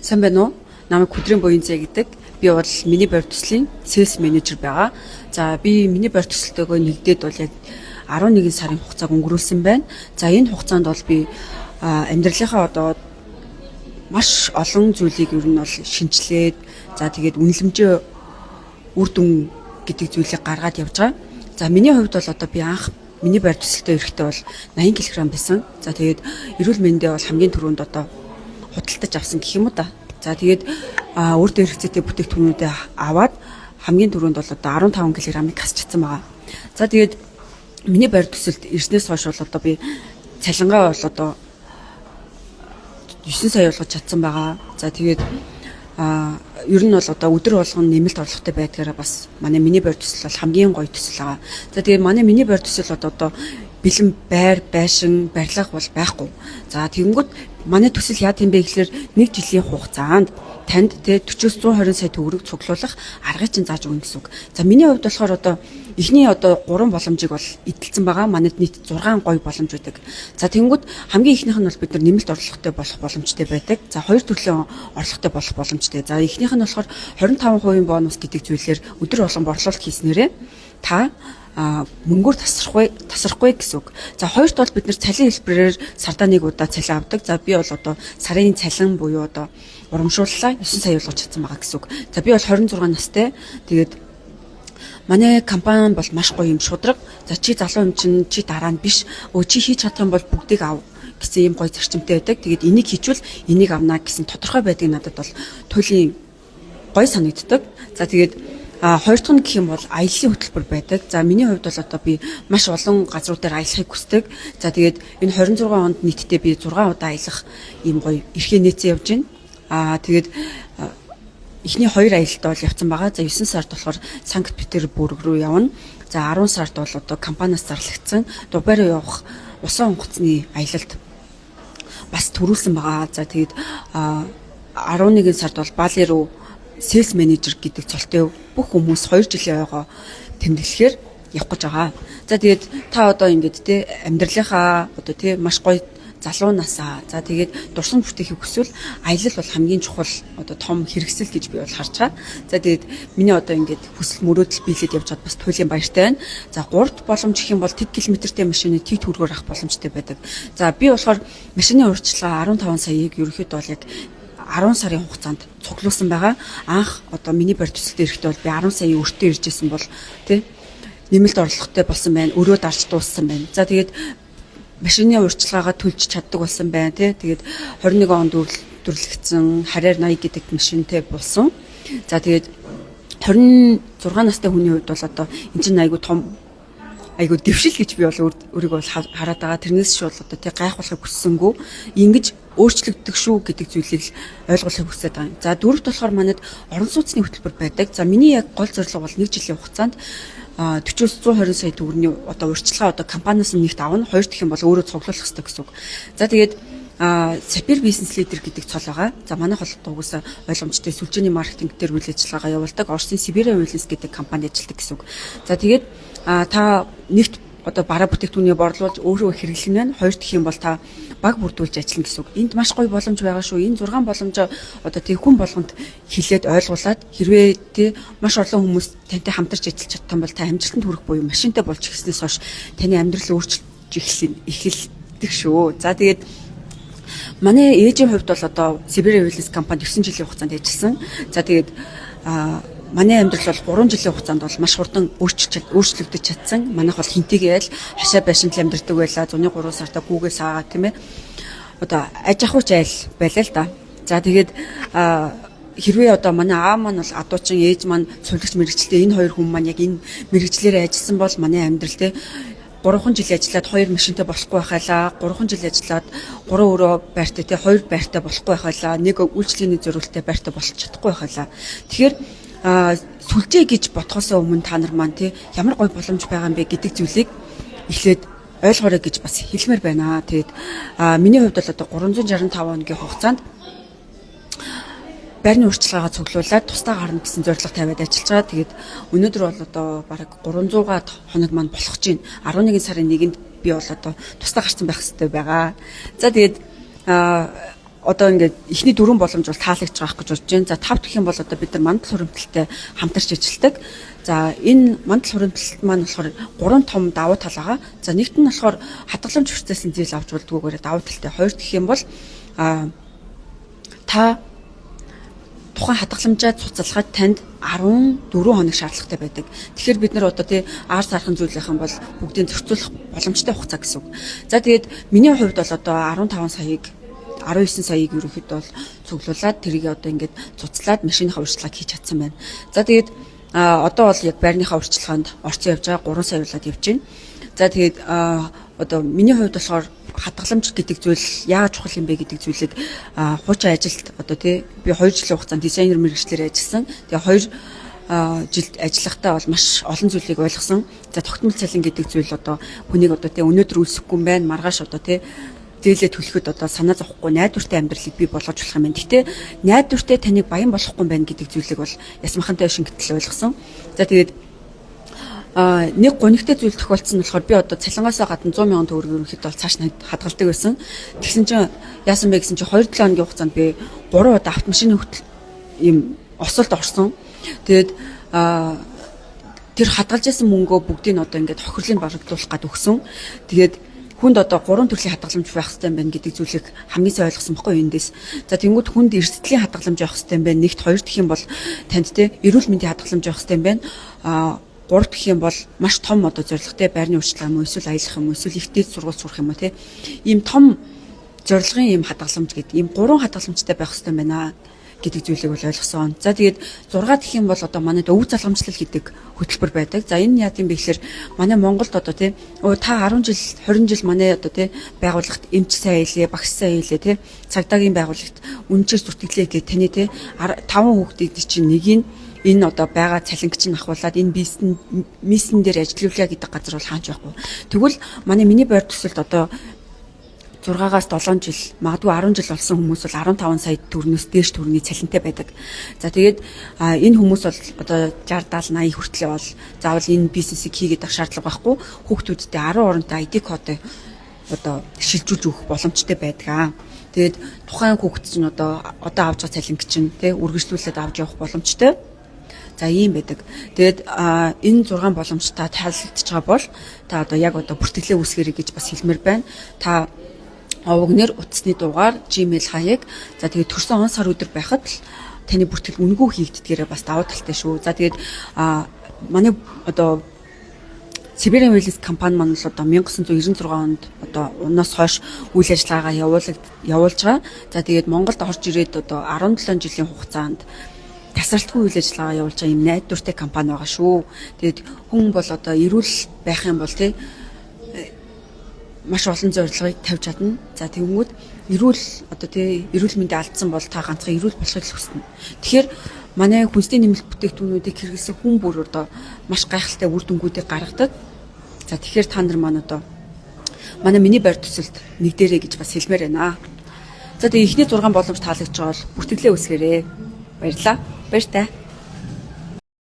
Сайн байна уу? Намайг Хүдрийн Буянзэ гэдэг. Би бол миний байр төслийн sales manager байгаа. За би миний байр төсөлтөөгөө нэгдээд бол яг 11 сарын хугацааг өнгөрүүлсэн байна. За энэ хугацаанд бол би амьдралынхаа одоо маш олон зүйлийг ер нь бол шинжилээд за тэгээд үнэлэмжээ үр дүн гэдэг зүйлийг гаргаад явж байгаа. За миний хувьд бол одоо би анх миний байр төсөлтөө ирэхдээ бол 80 кг байсан. За тэгээд эрүүл мэндээ бол хамгийн түрүүнд одоо худалдаж авсан гэх юм уу та. За тэгээд үр дүн хэрэгцээтэй бүтээгдэхүүнүүдээ аваад хамгийн түрүүнд бол одоо 15 кг-ыг хасчихсан байгаа. За тэгээд миний байр төсөлд ирснээс хойш бол одоо би цалингаа бол одоо 9 сая болгож чадсан байгаа. За тэгээд ер нь бол одоо өдөр болгон нэмэлт орлоготой байдгаараа бас манай миний байр төсөл бол хамгийн гоё төсөл байгаа. За тэгээд манай миний байр төсөл одоо бэлэн байр, байшин, барилга бол байхгүй. За тэгэнгүүт манай төсөл яа гэм бэ гэхээр 1 жилийн хугацаанд танд 40-120 сая төгрөг цуглуулах аргыг чинь зааж өгнө гэсэн үг. За миний хувьд болохоор одоо эхний одоо 3 боломжийг бол эдэлсэн байгаа. Манайд нийт 6 гоё боломж байдаг. За тэгэнгүүт хамгийн ихнийх нь бол бид нар нэмэлт орлоготой болох боломжтой байдаг. За 2 төрлийн орлоготой болох боломжтой. За эхнийх нь болохоор 25% бонус гэдэг зүйлээр өдөр болгон борлуулалт хийснээрээ та мөнгөөр тасрахгүй гэсэн үг. За хоёрт бол бид нар цалин хэлбэрээр сардаа нэг удаа цалин авдаг. За би бол одоо сарын цалин буюу одоо урамшууллаа 9 сая болгож чадсан байгаа гэсэн үг. За би бол 26 настай. Тэгээд манай компани бол маш гоё юм шудраг. За чи залуу юм чинь чи дараа нь биш. Чи хийж чадах юм бол бүгдийг ав гэсэн юм гоё зарчимтай байдаг. Тэгээд энийг хийчвэл энийг авнаа гэсэн тодорхой байдаг надад бол туйлын гоё санагддаг. За тэгээд хоёр дахь нь гэх юм бол аяллаа хөтөлбөр байдаг. За миний хувьд бол одоо би маш олон газрууд дээр аялахыг хүсдэг. За тэгээд энэ 26 онд нийтдээ би 6 удаа аялах ийм гоё эрхээ нээцээ явж байна. Тэгээд эхний 2 аялалтай бол явцсан байгаа. За 9 сард болохоор Санкт-Петербург руу явна. За 10 сард бол одоо компаниас зарлагдсан Дубай руу явах усан онгоцны аялалд бас төрүүлсэн байгаа. За тэгээд 11 сард бол Бали руу sales manager гэдэг цолтой бүх хүмүүс 2 жилийн ойгоо тэмдэглэхээр явах гэж байгаа. За тэгээд та одоо ингээд амьдралынхаа одоо маш гоё залуу насаа за тэгээд дурсан бүтэехийг хүсвэл аялал бол хамгийн чухал одоо том хэрэгсэл гэж би бол харж байгаа. За тэгээд миний одоо ингээд хүсэл мөрөөдөл биелээд явж чад бас туйлын баяртай байна. За 3-т боломж гэх юм бол 10 км-тэй машины тэг төгрөгөөр авах боломжтой байдаг. За би болохоор машины урьдчилгаа 15 саяыг ерөөхдөө бол яг 10 сарын хугацаанд цуглуулсан байгаа. Анх одоо миний байр төсөлд ирэхдээ бол би 10 сая өртөө иржсэн бол нэмэлт орлоготой болсон байна. Өрөө дарж дууссан байна. За тэгээд машины урьдчилгаагаа төлж чаддаг болсон байна. Тэгээд 21 онд дөрлөгдсөн харьяар 80 гэдэг машинтай болсон. За тэгээд 26 настай хүний хувьд бол одоо энэ чинь айгуу дэвшил гэж би бол өөрийгөө хараад байгаа. Тэрнээс шууд одоо гайхуулахыг хүссэнгүй ингэж өөрчлөгддөг шүү гэдэг зүйлийг ойлгуулахыг хүсэж байгаа юм. За 4-т болохоор манайд орон сууцны хөтөлбөр байдаг. За миний яг гол зорилго бол 1 жилийн хугацаанд 40-120 сая төгрөгийн одоо урьдчилгаа одоо компаниас нь нэгт авна. Хоёр дахь юм бол өөрөө цуглуулах хэрэгтэй гэсэн үг. За тэгээд Сапир бизнес лидер гэдэг цол байгаа. За манайх бол угсаа ойлгомжтой сүлжээний маркетинг дээр үйл ажиллагаа явуулдаг. Орсын Сибирийн Уйлэнс гэдэг компани ажилладаг гэсэн үг. За тэгээд та нэгт одоо бараа бүтээгдэхүүнийг борлуулж өөрөө хэрэглэх нь байна. Хоёр дахь юм бол та баг бүрдүүлж ажиллана гэсэн үг. Энд маш гоё боломж байгаа шүү. Энэ 6 боломжоо одоо хүн болгонд хилээд ойлгуулад хэрвээ маш олон хүмүүс тантай хамтарч ажиллаж чадсан бол та амжилтанд хүрэх буюу машинтай болж ирснээс хойш таны амьдрал өөрчлөж эхэлдэг шүү. За тэгээд манай ээжийн хувьд бол одоо Сибирийн Уйлэнс компанид 9 жилийн хугацаанд ажилласан. За тэгээд манай амьдрал бол 3 жилийн хугацаанд бол маш хурдан өөрчлөгдөж чадсан. Манайх бол хинтэйгээл хашаа байшинтай амьдардаг байлаа. Зуны 3 сартаа гүүгээс аагаад тийм ээ. Одоо аж ахуйч айл байлаа л да. За тэгээд хэрвээ одоо манай аав маань бол адуучин, ээж маань цувлагч мэрэгчлээ энэ хоёр хүн маань яг энэ мэрэгчлэрээ ажилласан бол манай амьдрал те 3 жил ажиллаад 2 машинтай болохгүй байхалаа. 3 жил ажиллаад 3 өрөө байртай те 2 байртай болохгүй байхалаа. Нэг үйлчлэгийн зориулттай байртай болох чадахгүй байхалаа. Тэгэхээр сүлжээ гэж бодхоос өмнө та нар маань ямар гоё боломж байгаа юм бэ гэдэг зүйлийг эхлээд ойлгоорой гэж бас хэлмээр байна. Тэгээд миний хувьд бол одоо 365 хоногийн хугацаанд байрны урьдчилгаагаа цуглуулад тусдаа гарна гэсэн зорилго тавиад ажиллаж байгаа. Тэгээд өнөөдөр бол одоо бараг 300-аад хоног маань болох чинь 11 сарын 1-нд би бол одоо тусдаа гарсан байх хэрэгтэй байгаа. За тэгээд одоо ингээд эхний 4 боломж бол таалагдж байгаа гэж бодож байна. За 5 дахь юм бол одоо бид нар мандал хуримтлалтай хамтарч ажилладаг. За энэ мандал хуримтлалт маань болохоор 3 том давуу тал байгаа. За нэгт нь болохоор хадгаламж процессын зээл авч болдгоогоор давуу талтай. Хоёр дахь юм бол та тухайн хадгаламжаа цуцалгахад танд 14 хоног шаардлагатай байдаг. Тэгэхээр бид нар одоо тий ар сархан зүйлийнхэн бол бүгдийг зохицуулах боломжтой хугацаа гэсэн үг. За тэгээд миний хувьд бол одоо 15 саяыг 19 саяыг ерөнхийдөө бол цуглуулад тэрийг одоо ингээд цуцлаад машиныхаа урьдчилгааг хийж чадсан байна. За тэгээд одоо бол яг байрныхаа урьдчилгаанд орцсон явж байгаа 3 саяулаад явж байна. За тэгээд одоо миний хувьд болохоор хадгаламж гэдэг зүйл яаж чухал юм бэ гэдэг зүйлийг хуучин ажилд одоо тий би 2 жилийн хугацаанд дизайнер мэргэжлэр ажилласан. Тэгээ 2 жилд ажиллахдаа бол маш олон зүйлийг ойлгосон. За тогтмол цалин гэдэг зүйл одоо хүнийг одоо тий өнөөдөр үлсэхгүй юм байна. Маргааш одоо тий зээлээ төлөхөд одоо санаа зовхгүй найдвартай амьдралыг бий болгож болох юм байна. Гэтэ найдвартай таныг баян болохгүй юм байна гэдэг зүйлийг бол ясмахантай шингэтэл ойлгосон. За тэгээд нэг гонигтай зүйл тохиолдсон нь болохоор би одоо цалингаасаа гадна 100 сая төгрөг ерөнхийдөө бол цааш хадгалдаг байсан. Тэгсэн чинь яасан бэ гэсэн чинь 2-7 хоногийн хугацаанд би 3 удаа автомашины ийм осолд орсон. Тэгээд тэр хадгалж байсан мөнгөө бүгдийг одоо ингээд хохирлын барагдуулах гад өгсөн. Тэгээд хүнд одоо 3 төрлийн хадгаламж байх хэрэгтэй юм байна гэдэг зүйлийг хамгийн сайн ойлгосон байхгүй юу эндээс. За тэнгууд хүнд эрсдлийн хадгаламж явах хэрэгтэй юм байна. Нэгт 2 дахь юм бол танд те эрүүл мэндийн хадгаламж явах хэрэгтэй юм байна. 3 дахь юм бол маш том одоо зорилготой байрны урьдчилгаа юм уу эсвэл аялах юм уу эсвэл их дээд сургууль сурах юм уу те ийм том зорилгын ийм хадгаламж гэдэг ийм 3 хадгаламжтай байх хэрэгтэй юм байна гэдэг зүйлийг бол ойлгосон. За тэгээд 6 дахь юм бол одоо манайд өв залгамжлал гэдэг хөтөлбөр байдаг. За энэ яа гэм бэ гэхээр манай Монголд одоо те та 10 жил 20 жил манай одоо те байгууллагт эмч сайн хэлээ, багш сайн хэлээ те цагдаагийн байгууллагт үнчээр зүтгэлээ гэх таны те 5 хүүхдийн чинь нэгийг энэ одоо байгаа цалингч нь ахуулаад энэ мисэн дээр ажиллуулъя гэдэг газар бол хаач байхгүй. Тэгвэл миний байр төсөлд одоо 6-аас 7 жил, магадгүй 10 жил болсон хүмүүс бол 15 сая төгрөгнөөс дээш төгрөгийн цалинтай байдаг. За тэгээд энэ хүмүүс бол одоо 60, 70, 80 хүртэл бол заавал энэ бизнесийг хийгээд авах шаардлага байхгүй. Хүүхдүүдтэй 10 оронтой ID кодыг одоо шилжүүлж өгөх боломжтой байдаг. Тэгээд тухайн хүүхд чинь одоо авч байгаа цалингч чинь тэ үргэлжлүүлээд авч явах боломжтой. За ийм байдаг. Тэгээд энэ 6 боломжтой тайлбарлаж байгаа бол та одоо яг одоо бүртгэлээ үүсгэрэй гэж бас хэлмээр байна. Та овогнэр утасны дугаар Gmail хаяг за тэгээд төрсөн он сар өдөр байхад л таны бүртгэл үнэгүй хийгддгээрээ бас давуу талтай шүү. За тэгээд манай одоо Siberian Wheels компани маань л одоо 1996 онд одоо унаас хойш үйл ажиллагаагаа явуулж байгаа. За тэгээд Монголд орж ирээд одоо 17 жилийн хугацаанд тасралтгүй үйл ажиллагаа явуулж байгаа юм найдвартай компани байгаа шүү. Тэгээд хүн бол одоо эрүүл байх юм бол тий маш олон зорилгыг тавьж чадна. За тэгмүүд эрүүл одоо тий эрүүл мэндийг алдсан бол та ганцхан эрүүл болохыг хүснэ. Тэгэхээр манай хүнсний нэмэлт бүтээгдэхүүнүүдийг хэрэглэсэн хүн бүр одоо маш гайхалтай үр дүнгуудыг гаргадаг. За тэгэхээр та нар маань одоо миний байр төсөлд нэгдэрэй гэж бас хэлмээр байна. За тэгээ эхний 6 боломж таалагдж байгаа бол бүртгэлээ үсгээрэй. Баярлалаа. Баяр таа.